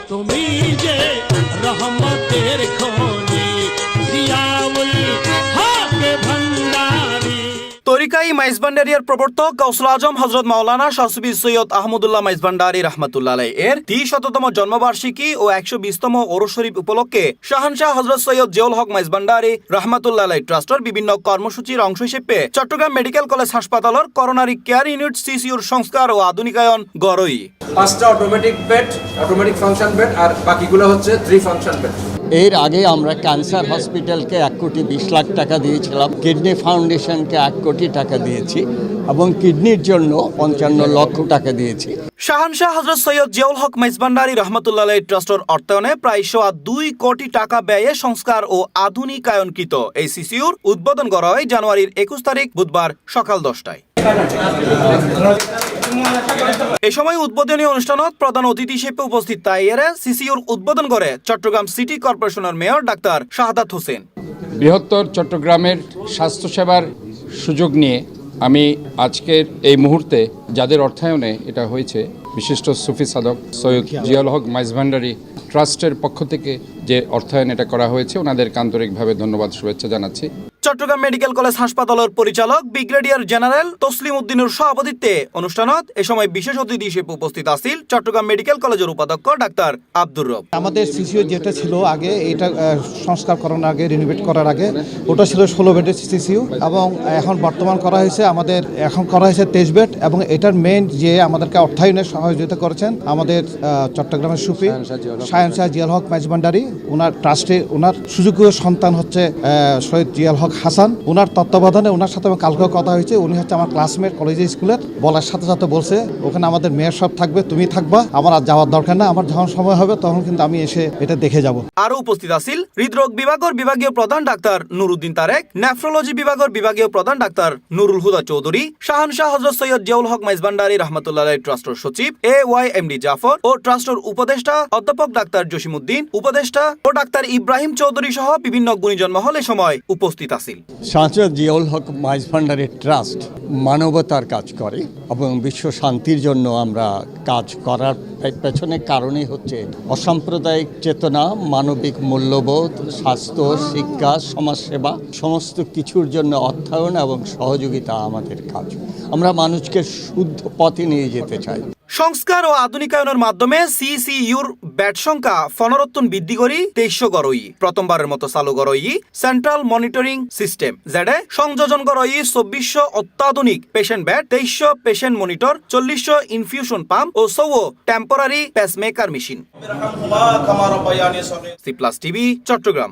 তুমি যে রহমতের খনি জিয়াউল হক ভান্ডারী। তরিকাই মাইজভান্ডারিয়ার প্রবর্তক গাউসুল আজম হযরত মাওলানা শাহ সুফি সৈয়দ আহমদুল্লাহ মাইজভান্ডারী রাহমাতুল্লাহ আলাইহি এর ৩০তম জন্মবার্ষিকী ও ১২০তম ওরস শরীফ উপলক্ষে শাহানশাহ হযরত সৈয়দ জিয়াউল হক মাইজভান্ডারী রাহমাতুল্লাহ আলাইহি ট্রাস্টের বিভিন্ন কর্মসূচির অংশ হিসেবে চট্টগ্রাম মেডিকেল কলেজ হাসপাতালের করোনারি কেয়ার ইউনিট সিসিউর সংস্কার ও আধুনিকায়ন গড়ই 5টা অটোমেটিক ফাংশন বেড আর বাকিগুলো হচ্ছে 3 ফাংশন বেড। এর আগে আমরা ক্যান্সার হসপিটালকে ১,২০,০০,০০০ টাকা দিয়েছিলাম, কিডনি ফাউন্ডেশনকে ১ কোটি টাকা দিয়েছি এবং কিডনির জন্য ৫৫ লক্ষ টাকা দিয়েছি। শাহানশাহ হযরত সৈয়দ জিয়াউল হক মাইজভান্ডারী রাহমাতুল্লাহ আলাইহি ট্রাস্টের অর্থায়নে প্রায় 2 কোটি টাকা ব্যয়ে সংস্কার ও আধুনিকায়নকৃত এই সিসিউর উদ্বোধন করা হয় জানুয়ারির ২১ তারিখ বুধবার সকাল 10টায়। এই সময় উদ্বোধনী অনুষ্ঠানত প্রধান অতিথি হিসেবে উপস্থিত তাইয়েরে সিসিউর উদ্বোধন করে চট্টগ্রাম সিটি কর্পোরেশনের মেয়র ডাক্তার শাহাদাত হোসেন। বৃহত্তর চট্টগ্রামের স্বাস্থ্যসেবার সুযোগ নিয়ে আমি আজকের এই মুহূর্তে যাদের অর্থায়নে এটা হয়েছে, বিশিষ্ট সুফি সাধক সৈয়দ জিয়াউল হক মাইজভান্ডারী ট্রাস্টের পক্ষ থেকে যে অর্থায়ন এটা করা হয়েছে, ওনাদেরকে আন্তরিকভাবে ধন্যবাদ শুভেচ্ছা জানাচ্ছি। চট্টগ্রাম মেডিকেল কলেজ হাসপাতালের পরিচালক ব্রিগেডিয়ার জেনারেল তসলিম উদ্দিনের সভাপতিত্বে অনুষ্ঠানত এ সময় বিশেষ অতিথি হিসেবে উপস্থিত আছেন চট্টগ্রাম মেডিকেল কলেজের উপাধ্যক্ষ ডাক্তার আব্দুর রব। আমাদের সিসিও যেটা ছিল আগে, এটা সংস্কার করার আগে, রিনোভেট করার আগে ওটা ছিল 16 বেডের সিসিও এবং এখন বর্তমান করা হয়েছে আমাদের 23 বেড এবং এটার মেইন যে আমাদেরকে অর্থায়নে সহযোগিতা করেছেন আমাদের চট্টগ্রামের সুফি শাহানশাহ জিয়াউল হক মাইজভান্ডারী। ওনার ট্রাস্টে ওনার সুযোগ্য সন্তান হচ্ছে সৈয়দ জিয়াউল হক হাসান। ওনার তত্ত্বাবধানে ওনার সাথে আমার কালকেও কথা হয়েছে। উনি হচ্ছে আমার ক্লাসমেট কলেজের স্কুলের। বলার সাথে সাথে বলছে ওখানে আমাদের মেয়র সব থাকবে, তুমি থাকবা, আমার আর যাওয়ার দরকার না, আমার যখন সময় হবে তখন কিন্তু আমি এসে এটা দেখে যাব। আরো উপস্থিত আছেন হৃদরোগ বিভাগের বিভাগীয় প্রধান ডাক্তার নুরুদ্দিন তারেক, নেফ্রোলজি বিভাগের বিভাগীয় প্রধান ডাক্তার নুরুল হুদা চৌধুরী, শাহানশাহ হযরত সৈয়দ জিয়াউল হক মাইজভান্ডারী রাহমাতুল্লাহ আলাইহি ট্রাস্টের সচিব AYMD জাফর ও ট্রাস্টের উপদেষ্টা অধ্যাপক ডাক্তার জসিমউদ্দিন, উপদেষ্টা ও ডাক্তার ইব্রাহিম চৌধুরী সহ বিভিন্ন গুণীজন মহল এ সময় উপস্থিত আছেন। শাহানশাহ জিয়াউল হক মাইজভান্ডারী ট্রাস্ট মানবতার কাজ করে এবং বিশ্ব শান্তির জন্য আমরা কাজ করার পেছনে কারণই হচ্ছে অসাম্প্রদায়িক চেতনা, মানবিক মূল্যবোধ, স্বাস্থ্য, শিক্ষা, সমাজসেবা সমস্ত কিছুর জন্য অর্থায়ন এবং সহযোগিতা আমাদের কাজ। আমরা মানুষকে শুদ্ধ পথে নিয়ে যেতে চাই। সংস্কার ও আধুনিকায়নের মাধ্যমে সিসিইউর বেড সংখ্যা 15 বৃদ্ধি করি 2300 গড়ই। প্রথমবারের মতো চালু গড়ই সেন্ট্রাল মনিটরিং সিস্টেম, যেটা সংযোজন গড়ই 2400 অত্যাধুনিক patient bed, 2300 patient monitor, 4000 infusion pump ও 100 temporary pacemaker machine. C+ TV Chittagong.